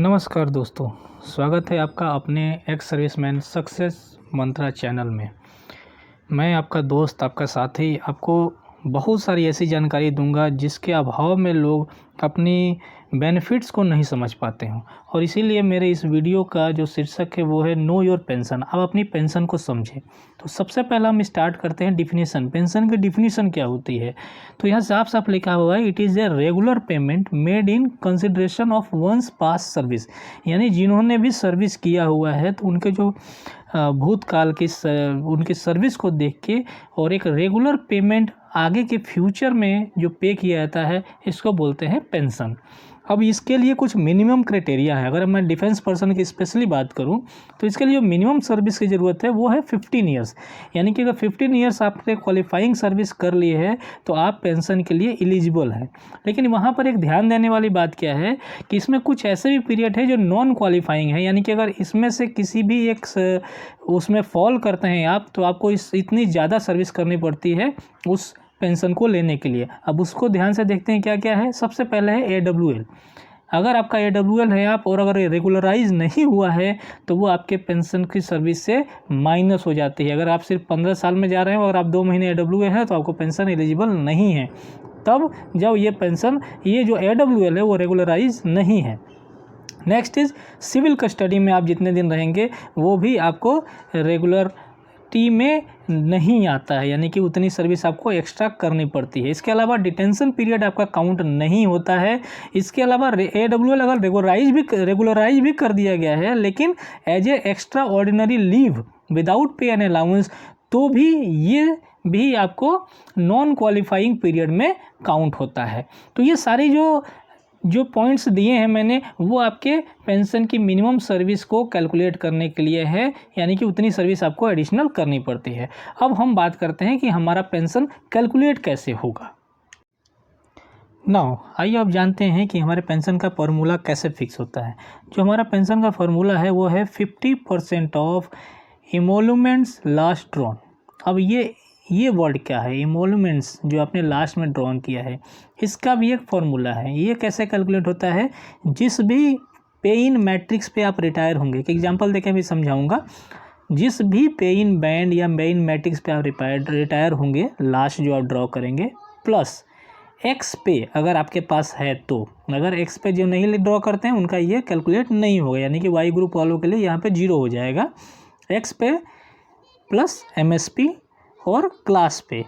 नमस्कार दोस्तों, स्वागत है आपका अपने एक्स सर्विसमैन सक्सेस मंत्रा चैनल में। मैं आपका दोस्त, आपका साथी आपको बहुत सारी ऐसी जानकारी दूंगा जिसके अभाव में लोग अपनी बेनिफिट्स को नहीं समझ पाते हैं। और इसीलिए मेरे इस वीडियो का जो शीर्षक है वो है नो योर पेंशन। आप अपनी पेंशन को समझें। तो सबसे पहला हम स्टार्ट करते हैं डिफिनीसन। पेंशन की डिफिनीसन क्या होती है? तो यहाँ साफ साफ लिखा हुआ है, it is a regular payment made in consideration of one's past service. यानी जिन्होंने भी सर्विस किया हुआ है तो उनके जो भूतकाल की उनकी सर्विस को देख के और एक रेगुलर पेमेंट आगे के फ्यूचर में जो पे किया जाता है, इसको बोलते हैं पेंशन। अब इसके लिए कुछ मिनिमम क्राइटेरिया है। अगर मैं डिफेंस पर्सन की स्पेशली बात करूं तो इसके लिए जो मिनिमम सर्विस की ज़रूरत है वो है 15 ईयर्स। यानी कि अगर 15 ईयर्स आपने क्वालिफाइंग सर्विस कर ली है तो आप पेंशन के लिए एलिजिबल हैं। लेकिन वहाँ पर एक ध्यान देने वाली बात क्या है कि इसमें कुछ ऐसे भी पीरियड है जो नॉन क्वालिफाइंग है। यानी कि अगर इसमें से किसी भी एक उसमें फॉल करते हैं आप, तो आपको इतनी ज़्यादा सर्विस करनी पड़ती है उस पेंशन को लेने के लिए। अब उसको ध्यान से देखते हैं क्या क्या है। सबसे पहले है AWL। अगर आपका AWL है आप और अगर ये रेगुलराइज नहीं हुआ है तो वो आपके पेंशन की सर्विस से माइनस हो जाती है। अगर आप सिर्फ 15 साल में जा रहे हैं और आप 2 महीने AWL है तो आपको पेंशन एलिजिबल नहीं है, तब जब ये पेंशन ये जो AWL है वो रेगुलराइज नहीं है। नेक्स्ट इज़ सिविल कस्टडी में आप जितने दिन रहेंगे वो भी आपको रेगुलर में नहीं आता है। यानी कि उतनी सर्विस आपको एक्स्ट्रा करनी पड़ती है। इसके अलावा डिटेंशन पीरियड आपका काउंट नहीं होता है। इसके अलावा AWL अगर रेगुलराइज भी कर दिया गया है लेकिन as a extraordinary leave without pay and allowance, तो भी ये भी आपको नॉन क्वालिफाइंग पीरियड में काउंट होता है। तो ये सारी जो पॉइंट्स दिए हैं मैंने वो आपके पेंशन की मिनिमम सर्विस को कैलकुलेट करने के लिए है। यानी कि उतनी सर्विस आपको एडिशनल करनी पड़ती है। अब हम बात करते हैं कि हमारा पेंशन कैलकुलेट कैसे होगा। नाउ आइए अब जानते हैं कि हमारे पेंशन का फार्मूला कैसे फिक्स होता है। जो हमारा पेंशन का फार्मूला है वो है 50% ऑफ एमोलुमेंट्स लास्ट ड्रॉन। अब ये वर्ड क्या है? एमोलुमेंट्स जो आपने लास्ट में ड्रॉन किया है, इसका भी एक फॉर्मूला है। ये कैसे कैलकुलेट होता है? जिस भी पे इन मैट्रिक्स पे आप रिटायर होंगे, एक एग्जांपल देके भी समझाऊंगा। जिस भी पे इन बैंड या पे इन मैट्रिक्स पे आप रिटायर होंगे, लास्ट जो आप ड्रॉ करेंगे, प्लस एक्स पे अगर आपके पास है तो। अगर एक्स पे जो नहीं ड्रॉ करते हैं उनका ये कैलकुलेट नहीं होगा। यानी कि वाई ग्रुप वालों के लिए यहाँ पे 0 हो जाएगा। एक्स पे प्लस MSP और क्लास पे,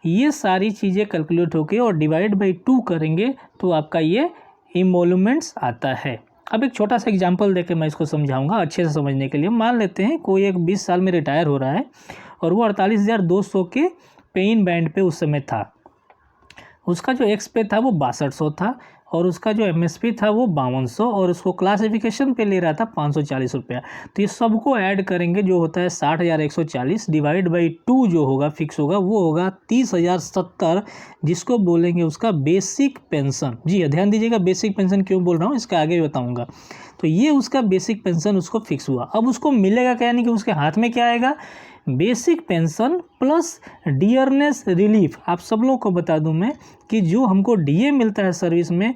ये सारी चीज़ें कैलकुलेट होके और डिवाइड बाई 2 करेंगे तो आपका ये एमोलुमेंट्स आता है। अब एक छोटा सा एग्जांपल देके मैं इसको समझाऊंगा अच्छे से समझने के लिए। मान लेते हैं कोई एक 20 साल में रिटायर हो रहा है और वो 48,200 के पे इन बैंड पे उस समय था। उसका जो एक्स पे था वो 6200 था और उसका जो MSP था वो 5200 और उसको क्लासिफिकेशन पे ले रहा था 540 रुपया। तो ये सबको ऐड करेंगे जो होता है 60,140 डिवाइड बाई 2 जो होगा फिक्स होगा वो होगा 30,070, जिसको बोलेंगे उसका बेसिक पेंशन। जी ध्यान दीजिएगा, बेसिक पेंशन क्यों बोल रहा हूँ इसका आगे बताऊँगा। तो ये उसका बेसिक पेंशन उसको फिक्स हुआ। अब उसको मिलेगा क्या? यानी कि उसके हाथ में क्या आएगा? Basic pension plus dearness relief. आप सब लोगों को बता दूं मैं कि जो हमको DA मिलता है सर्विस में,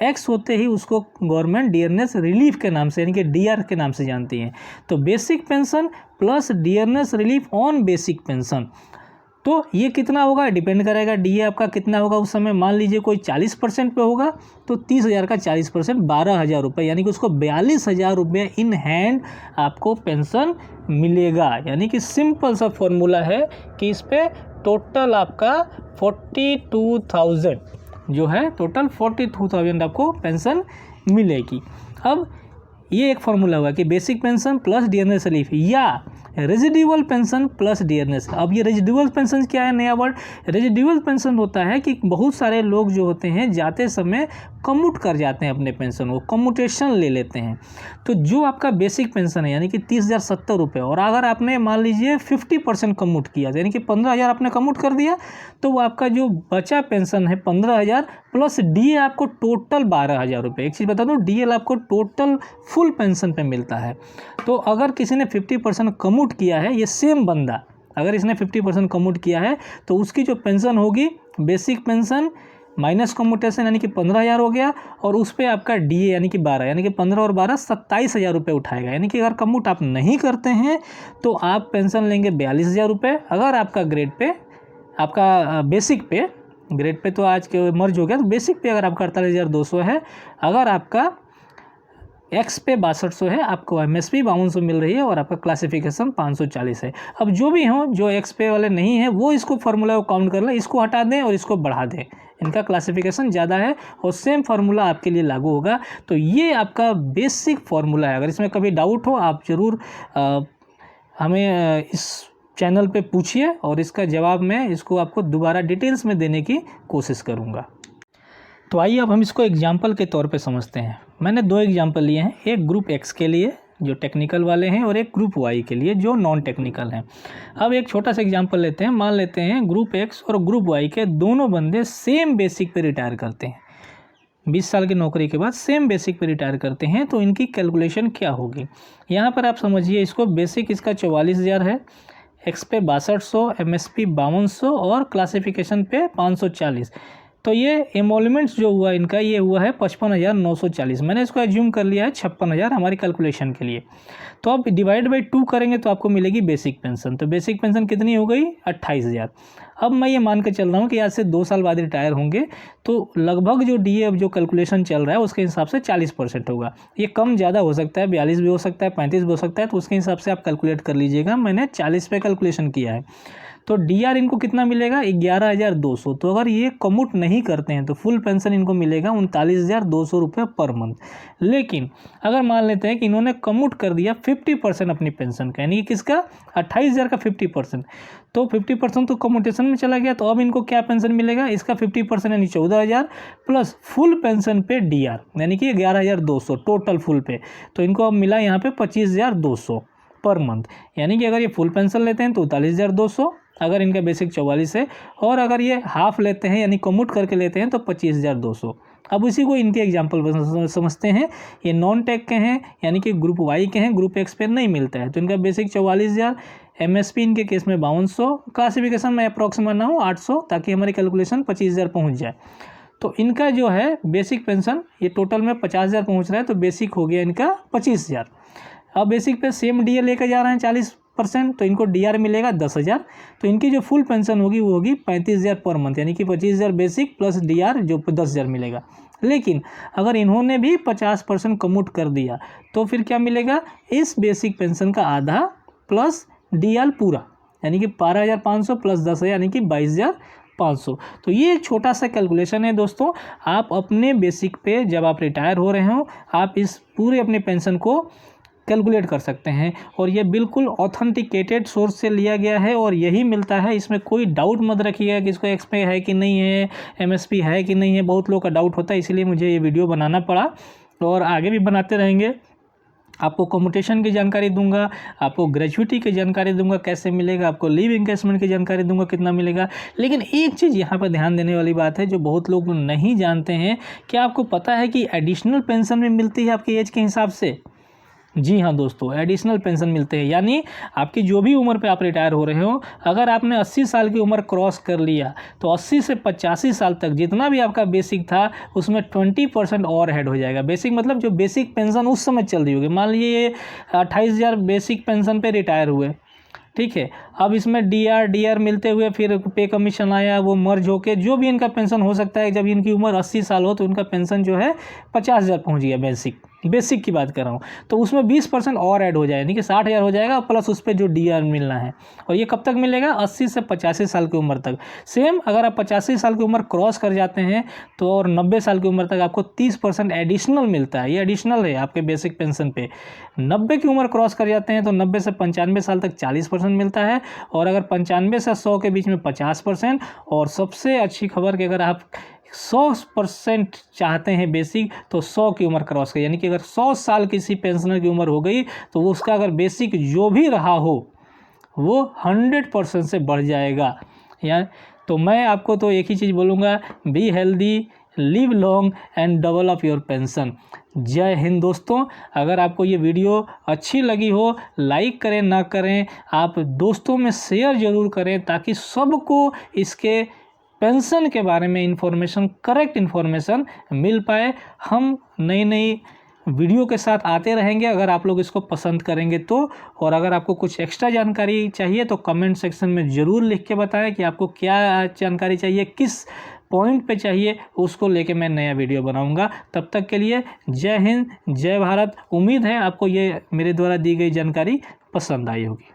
एक्स होते ही उसको गवर्नमेंट डियरनेस रिलीफ के नाम से यानी कि DR के नाम से जानती है। तो basic pension plus dearness relief on basic pension, तो ये कितना होगा? डिपेंड करेगा DA आपका कितना होगा उस समय। मान लीजिए कोई 40% पे होगा तो 30,000 का 40% 12,000 रुपये, यानी कि उसको 42,000 रुपये इन हैंड आपको पेंशन मिलेगा। यानी कि सिंपल सा फॉर्मूला है कि इस पे टोटल आपका 42,000 जो है, टोटल 42,000 आपको पेंशन मिलेगी। अब ये एक फॉर्मूला हुआ कि basic pension plus dearness relief या रेजिडुअल पेंशन प्लस डियरनेस। अब ये रेजिडुअल पेंशन क्या है? नया वर्ड। रेजिडुअल पेंशन होता है कि बहुत सारे लोग जो होते हैं जाते समय कम्यूट कर जाते हैं अपने पेंशन को, कम्यूटेशन ले लेते हैं। तो जो आपका बेसिक पेंशन है यानी कि 30,070 रुपये, और अगर आपने मान लीजिए 50% कम्यूट किया यानी कि 15,000 आपने कम्यूट कर दिया, तो वो आपका जो बचा पेंशन है 15,000 प्लस DA आपको टोटल 12,000 रुपये। एक चीज़ बता दूँ, DL आपको टोटल फुल पेंशन पे मिलता है। तो अगर किसी ने 50% कम्यूट किया है, ये सेम बंदा अगर इसने 50% कम्यूट किया है तो उसकी जो पेंशन होगी बेसिक पेंशन माइनस कम्यूटेशन यानी कि 15,000 हो गया, और उस पर आपका डीए यानी कि 12, यानी कि 15 और 12 27,000 रुपये उठाएगा। यानी कि अगर कम्यूट आप नहीं करते हैं तो आप पेंशन लेंगे 42,000 रुपये। अगर आपका ग्रेड पे, आपका बेसिक पे, ग्रेड पे तो आज के मर्ज हो गया, तो बेसिक पे अगर आपका 48,200 है, अगर आपका एक्स पे 6200 है, आपको एमएसपी 5200 मिल रही है, और आपका क्लासिफिकेशन 540 है। अब जो भी हो, जो एक्स पे वाले नहीं है वो इसको फार्मूला को काउंट कर लें, इसको हटा दें और इसको बढ़ा दें, इनका क्लासिफिकेशन ज़्यादा है और सेम फार्मूला आपके लिए लागू होगा। तो ये आपका बेसिक फार्मूला है। अगर इसमें कभी डाउट हो आप ज़रूर हमें इस चैनल पे पूछिए, और इसका जवाब मैं इसको आपको दोबारा डिटेल्स में देने की कोशिश करूँगा। तो आइए अब हम इसको एग्जाम्पल के तौर पे समझते हैं। मैंने 2 एग्जाम्पल लिए हैं, एक ग्रुप एक्स के लिए जो टेक्निकल वाले हैं और एक ग्रुप वाई के लिए जो नॉन टेक्निकल हैं। अब एक छोटा सा एग्जाम्पल लेते हैं। मान लेते हैं ग्रुप एक्स और ग्रुप वाई के दोनों बंदे सेम बेसिक पे रिटायर करते हैं, 20 साल की नौकरी के बाद सेम बेसिक पे रिटायर करते हैं। तो इनकी कैलकुलेशन क्या होगी, यहाँ पर आप समझिए इसको। बेसिक इसका 44,000 है, एक्स पे 6200, एमएसपी 5200 और क्लासिफिकेशन पे 540। तो ये एमोलमेंट्स जो हुआ इनका, ये हुआ है 55,940। मैंने इसको एज्यूम कर लिया है 56,000 हमारी कैलकुलेशन के लिए। तो अब डिवाइड बाई 2 करेंगे तो आपको मिलेगी बेसिक पेंशन। तो बेसिक पेंशन कितनी हो गई, 28,000। अब मैं ये मान के चल रहा हूँ कि आज से 2 साल बाद रिटायर होंगे, तो लगभग जो डीए अब जो कैलकुलेशन चल रहा है उसके हिसाब से 40% होगा। ये कम ज़्यादा हो सकता है, 42 भी हो सकता है, 35 भी हो सकता है, तो उसके हिसाब से आप कैलकुलेट कर लीजिएगा। मैंने 40 पे कैलकुलेशन किया है। तो डीआर इनको कितना मिलेगा, 11,200। तो अगर ये कम्यूट नहीं करते हैं तो फुल पेंशन इनको मिलेगा 39,200 रुपये पर मंथ। लेकिन अगर मान लेते हैं कि इन्होंने कम्यूट कर दिया 50% अपनी पेंशन का, यानी कि किसका, 28,000 का 50%, तो 50% तो कम्यूटेशन में चला गया। तो अब इनको क्या पेंशन मिलेगा, इसका 50% यानी 14,000 प्लस फुल पेंशन पे डीआर यानी कि 11,200 टोटल फुल पे। तो इनको अब मिला यहाँ पे 25,200 पर मंथ। यानी कि अगर ये फुल पेंशन लेते हैं तो 39,200, अगर इनका बेसिक 44 है, और अगर ये हाफ लेते हैं यानी कम्यूट करके लेते हैं तो 25,200। अब इसी को इनके एग्जाम्पल समझते हैं। ये नॉन टेक के हैं यानी कि ग्रुप वाई के हैं, ग्रुप एक्स पे नहीं मिलता है। तो इनका बेसिक 44,000, एमएसपी इनके केस में 5200, क्लासिफिकेशन में अप्रॉक्सीमेट ना हो 800, ताकि हमारी कैलकुलेशन 25,000 पहुँच जाए। तो इनका जो है बेसिक पेंशन ये टोटल में 50,000 पहुँच रहा है, तो बेसिक हो गया इनका 25,000। अब बेसिक पे सेम डीए लेकर जा रहे हैं 40%, तो इनको डीआर मिलेगा 10,000। तो इनकी जो फुल पेंशन होगी वो होगी 35,000 पर मंथ, यानी कि 25,000 बेसिक प्लस डीआर जो 10,000 मिलेगा। लेकिन अगर इन्होंने भी 50% कम्यूट कर दिया तो फिर क्या मिलेगा, इस बेसिक पेंशन का आधा प्लस डीआर पूरा, यानी कि 12,500 प्लस 10,000 यानी कि 22,500। तो ये एक छोटा सा कैलकुलेशन है दोस्तों। आप अपने बेसिक पे जब आप रिटायर हो रहे हो, आप इस पूरे अपने पेंशन को कैलकुलेट कर सकते हैं, और ये बिल्कुल ऑथेंटिकेटेड सोर्स से लिया गया है और यही मिलता है। इसमें कोई डाउट मत रखिएगा कि इसको एक्स पे है कि नहीं है, एमएसपी है कि नहीं है। बहुत लोगों का डाउट होता है, इसीलिए मुझे ये वीडियो बनाना पड़ा, और आगे भी बनाते रहेंगे। आपको कम्यूटेशन की जानकारी दूंगा, आपको ग्रेजुइटी की जानकारी दूंगा कैसे मिलेगा, आपको लीव इंकेसमेंट की जानकारी दूंगा कितना मिलेगा। लेकिन एक चीज़ यहाँ पर ध्यान देने वाली बात है जो बहुत लोग नहीं जानते हैं, क्या आपको पता है कि एडिशनल पेंशन भी मिलती है आपकी एज के हिसाब से? जी हाँ दोस्तों, एडिशनल पेंशन मिलते हैं। यानी आपकी जो भी उम्र पे आप रिटायर हो रहे हो, अगर आपने 80 साल की उम्र क्रॉस कर लिया तो 80 से 85 साल तक जितना भी आपका बेसिक था उसमें 20% और ऐड हो जाएगा। बेसिक मतलब जो बेसिक पेंशन उस समय चल रही होगी। मान लीजिए ये 28,000 बेसिक पेंशन पे रिटायर हुए, ठीक है। अब इसमें डीआर मिलते हुए फिर पे कमीशन आया, वो मर्ज होके जो भी इनका पेंशन हो सकता है, जब इनकी उम्र 80 साल हो तो उनका पेंशन जो है 50,000 पहुँच गया। बेसिक की बात कर रहा हूँ, तो उसमें 20% और ऐड हो जाए, यानी कि 60,000 हो जाएगा, प्लस उस पर जो डीआर मिलना है। और ये कब तक मिलेगा, 80 से 85 साल की उम्र तक। सेम अगर आप 85 साल की उम्र क्रॉस कर जाते हैं तो और 90 साल की उम्र तक आपको 30% एडिशनल मिलता है। ये एडिशनल है आपके बेसिक पेंशन पे। 90 की उम्र क्रॉस कर जाते हैं तो 90 से 95 साल तक 40% मिलता है, और अगर 95 से 100 के बीच में 50%। और सबसे अच्छी खबर कि अगर आप 100% चाहते हैं बेसिक तो 100 की उम्र क्रॉस कर, यानी कि अगर 100 साल किसी पेंशनर की उम्र हो गई तो उसका अगर बेसिक जो भी रहा हो वो 100% से बढ़ जाएगा। या तो मैं आपको तो एक ही चीज़ बोलूँगा, be healthy, live long and double up your pension. जय हिंद दोस्तों। अगर आपको ये वीडियो अच्छी लगी हो, लाइक करें ना करें, आप दोस्तों में शेयर ज़रूर करें ताकि सबको इसके पेंशन के बारे में इन्फॉर्मेशन, करेक्ट इन्फॉर्मेशन मिल पाए। हम नई नई वीडियो के साथ आते रहेंगे अगर आप लोग इसको पसंद करेंगे तो। और अगर आपको कुछ एक्स्ट्रा जानकारी चाहिए तो कमेंट सेक्शन में ज़रूर लिख के बताएं कि आपको क्या जानकारी चाहिए, किस पॉइंट पे चाहिए, उसको लेके मैं नया वीडियो बनाऊंगा। तब तक के लिए जय हिंद, जय भारत। उम्मीद है आपको ये मेरे द्वारा दी गई जानकारी पसंद आई होगी।